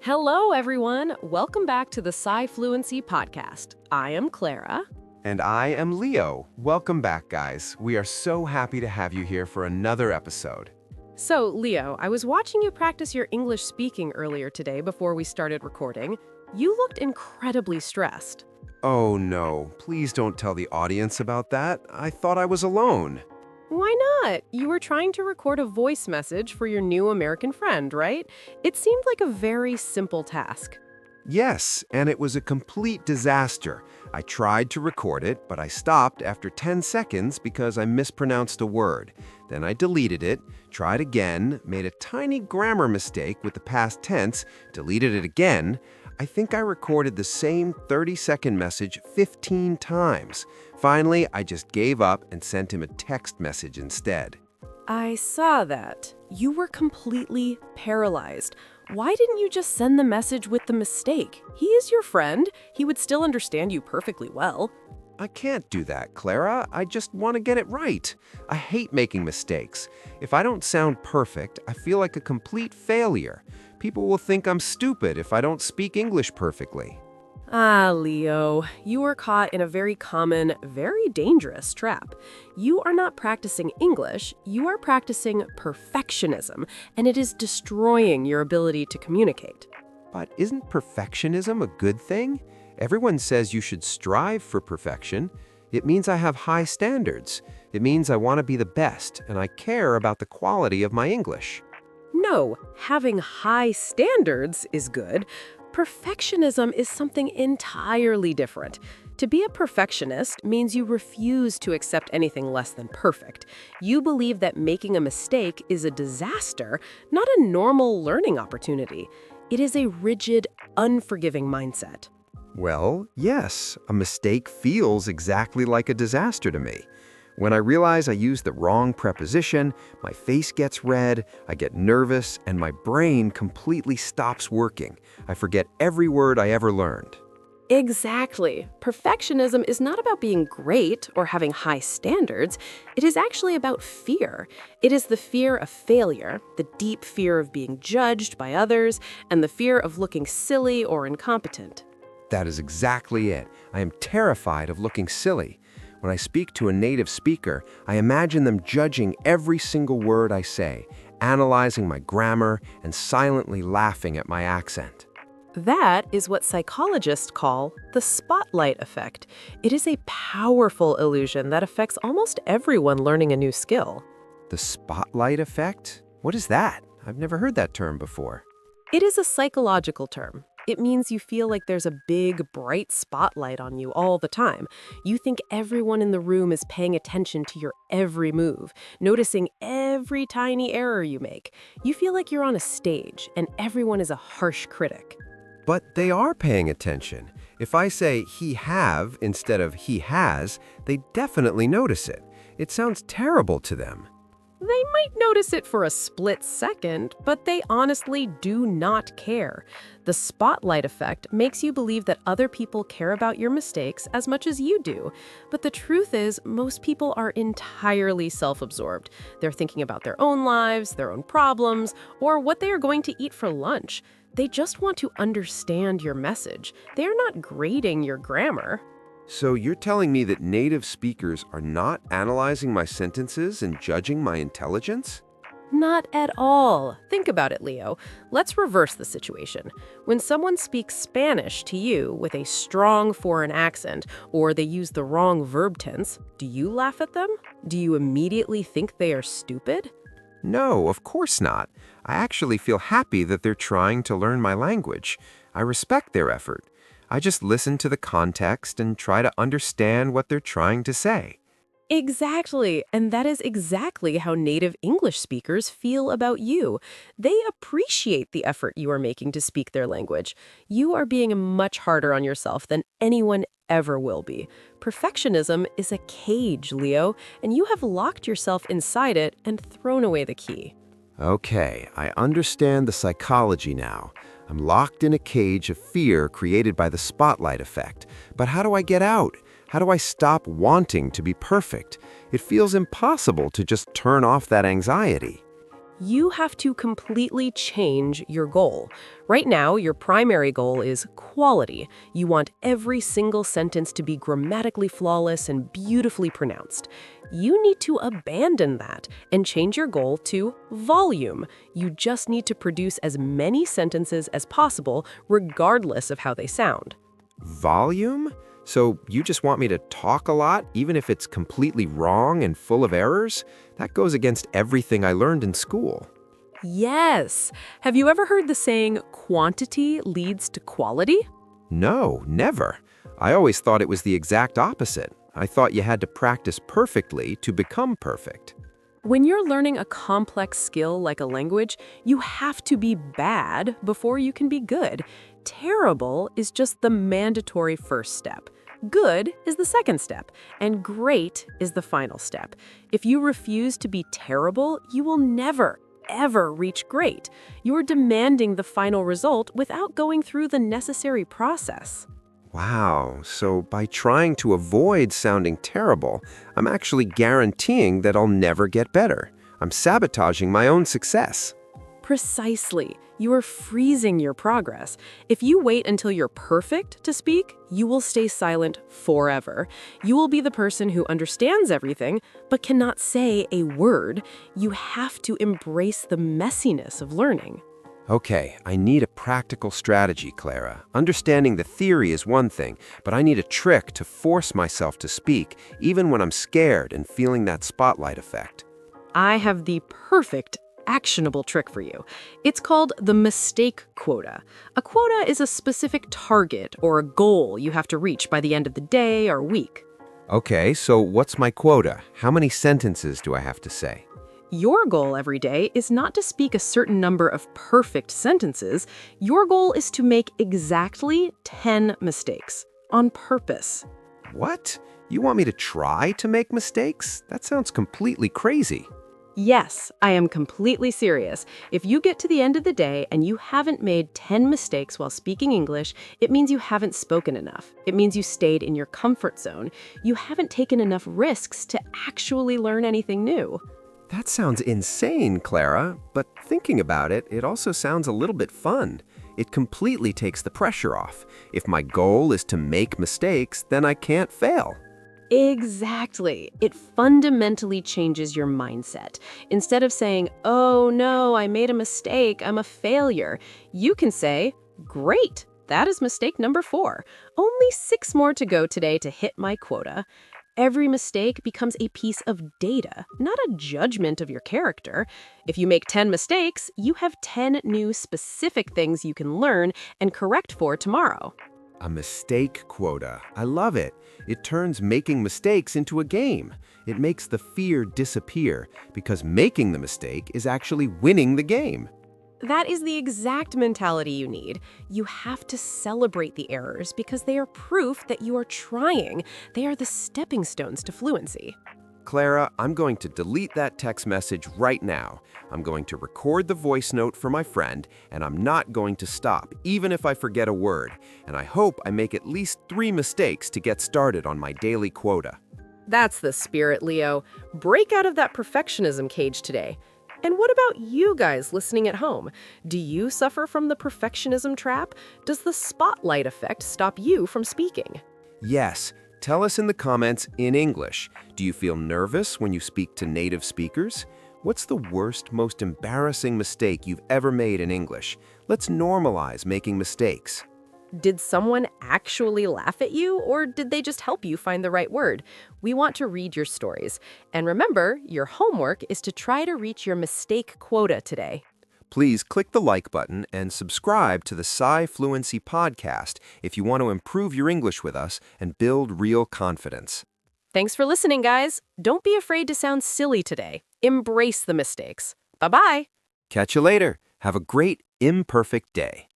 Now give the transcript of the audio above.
Hello, everyone. Welcome back to the SciFluency podcast. I am Clara. And I am Leo. Welcome back, guys. We are so happy to have you here for another episode. So, Leo, I was watching you practice your English speaking earlier today before we started recording. You looked incredibly stressed. Oh no, please don't tell the audience about that. I thought I was alone. Why not? You were trying to record a voice message for your new American friend, right? It seemed like a very simple task. Yes, and it was a complete disaster. I tried to record it, but I stopped after 10 seconds because I mispronounced a word. Then I deleted it, tried again, made a tiny grammar mistake with the past tense, deleted it again. I think I recorded the same 30-second message 15 times. Finally, I just gave up and sent him a text message instead. I saw that. You were completely paralyzed. Why didn't you just send the message with the mistake? He is your friend. He would still understand you perfectly well. I can't do that, Clara. I just want to get it right. I hate making mistakes. If I don't sound perfect, I feel like a complete failure. People will think I'm stupid if I don't speak English perfectly. Ah, Leo, you are caught in a very common, very dangerous trap. You are not practicing English, you are practicing perfectionism, and it is destroying your ability to communicate. But isn't perfectionism a good thing? Everyone says you should strive for perfection. It means I have high standards. It means I want to be the best, and I care about the quality of my English. No, having high standards is good. Perfectionism is something entirely different. To be a perfectionist means you refuse to accept anything less than perfect. You believe that making a mistake is a disaster, not a normal learning opportunity. It is a rigid, unforgiving mindset. Well, yes, a mistake feels exactly like a disaster to me. When I realize I used the wrong preposition, my face gets red, I get nervous, and my brain completely stops working. I forget every word I ever learned. Exactly. Perfectionism is not about being great or having high standards. It is actually about fear. It is the fear of failure, the deep fear of being judged by others, and the fear of looking silly or incompetent. That is exactly it. I am terrified of looking silly. When I speak to a native speaker, I imagine them judging every single word I say, analyzing my grammar, and silently laughing at my accent. That is what psychologists call the spotlight effect. It is a powerful illusion that affects almost everyone learning a new skill. The spotlight effect? What is that? I've never heard that term before. It is a psychological term. It means you feel like there's a big, bright spotlight on you all the time. You think everyone in the room is paying attention to your every move, noticing every tiny error you make. You feel like you're on a stage, and everyone is a harsh critic. But they are paying attention. If I say he have instead of he has, they definitely notice it. It sounds terrible to them. They might notice it for a split second, but they honestly do not care. The spotlight effect makes you believe that other people care about your mistakes as much as you do. But the truth is, most people are entirely self-absorbed. They're thinking about their own lives, their own problems, or what they are going to eat for lunch. They just want to understand your message. They are not grading your grammar. So you're telling me that native speakers are not analyzing my sentences and judging my intelligence? Not at all. Think about it, Leo. Let's reverse the situation. When someone speaks Spanish to you with a strong foreign accent, or they use the wrong verb tense, do you laugh at them? Do you immediately think they are stupid? No, of course not. I actually feel happy that they're trying to learn my language. I respect their effort. I just listen to the context and try to understand what they're trying to say. Exactly, and that is exactly how native English speakers feel about you. They appreciate the effort you are making to speak their language. You are being much harder on yourself than anyone ever will be. Perfectionism is a cage, Leo, and you have locked yourself inside it and thrown away the key. Okay, I understand the psychology now. I'm locked in a cage of fear created by the spotlight effect. But how do I get out? How do I stop wanting to be perfect? It feels impossible to just turn off that anxiety. You have to completely change your goal. Right now, your primary goal is quality. You want every single sentence to be grammatically flawless and beautifully pronounced. You need to abandon that and change your goal to volume. You just need to produce as many sentences as possible, regardless of how they sound. Volume? So you just want me to talk a lot, even if it's completely wrong and full of errors? That goes against everything I learned in school. Yes. Have you ever heard the saying, quantity leads to quality? No, never. I always thought it was the exact opposite. I thought you had to practice perfectly to become perfect. When you're learning a complex skill like a language, you have to be bad before you can be good. Terrible is just the mandatory first step. Good is the second step, and great is the final step. If you refuse to be terrible, you will never, ever reach great. You're demanding the final result without going through the necessary process. Wow, so by trying to avoid sounding terrible, I'm actually guaranteeing that I'll never get better. I'm sabotaging my own success. Precisely. You are freezing your progress. If you wait until you're perfect to speak, you will stay silent forever. You will be the person who understands everything, but cannot say a word. You have to embrace the messiness of learning. Okay, I need a practical strategy, Clara. Understanding the theory is one thing, but I need a trick to force myself to speak, even when I'm scared and feeling that spotlight effect. I have the perfect actionable trick for you. It's called the mistake quota. A quota is a specific target or a goal you have to reach by the end of the day or week. Okay, so what's my quota? How many sentences do I have to say? Your goal every day is not to speak a certain number of perfect sentences. Your goal is to make exactly 10 mistakes on purpose. What? You want me to try to make mistakes? That sounds completely crazy. Yes, I am completely serious. If you get to the end of the day and you haven't made 10 mistakes while speaking English, it means you haven't spoken enough. It means you stayed in your comfort zone. You haven't taken enough risks to actually learn anything new. That sounds insane, Clara, but thinking about it, it also sounds a little bit fun. It completely takes the pressure off. If my goal is to make mistakes, then I can't fail. Exactly. It fundamentally changes your mindset. Instead of saying, oh no, I made a mistake, I'm a failure, you can say, great, that is mistake number 4. Only 6 more to go today to hit my quota. Every mistake becomes a piece of data, not a judgment of your character. If you make 10 mistakes, you have 10 new specific things you can learn and correct for tomorrow. A mistake quota. I love it. It turns making mistakes into a game. It makes the fear disappear because making the mistake is actually winning the game. That is the exact mentality you need. You have to celebrate the errors because they are proof that you are trying. They are the stepping stones to fluency. Clara, I'm going to delete that text message right now. I'm going to record the voice note for my friend, and I'm not going to stop, even if I forget a word. And I hope I make at least 3 mistakes to get started on my daily quota. That's the spirit, Leo. Break out of that perfectionism cage today. And what about you guys listening at home? Do you suffer from the perfectionism trap? Does the spotlight effect stop you from speaking? Yes. Tell us in the comments in English. Do you feel nervous when you speak to native speakers? What's the worst, most embarrassing mistake you've ever made in English? Let's normalize making mistakes. Did someone actually laugh at you, or did they just help you find the right word? We want to read your stories. And remember, your homework is to try to reach your mistake quota today. Please click the like button and subscribe to the SciFluency podcast if you want to improve your English with us and build real confidence. Thanks for listening, guys. Don't be afraid to sound silly today. Embrace the mistakes. Bye-bye. Catch you later. Have a great, imperfect day.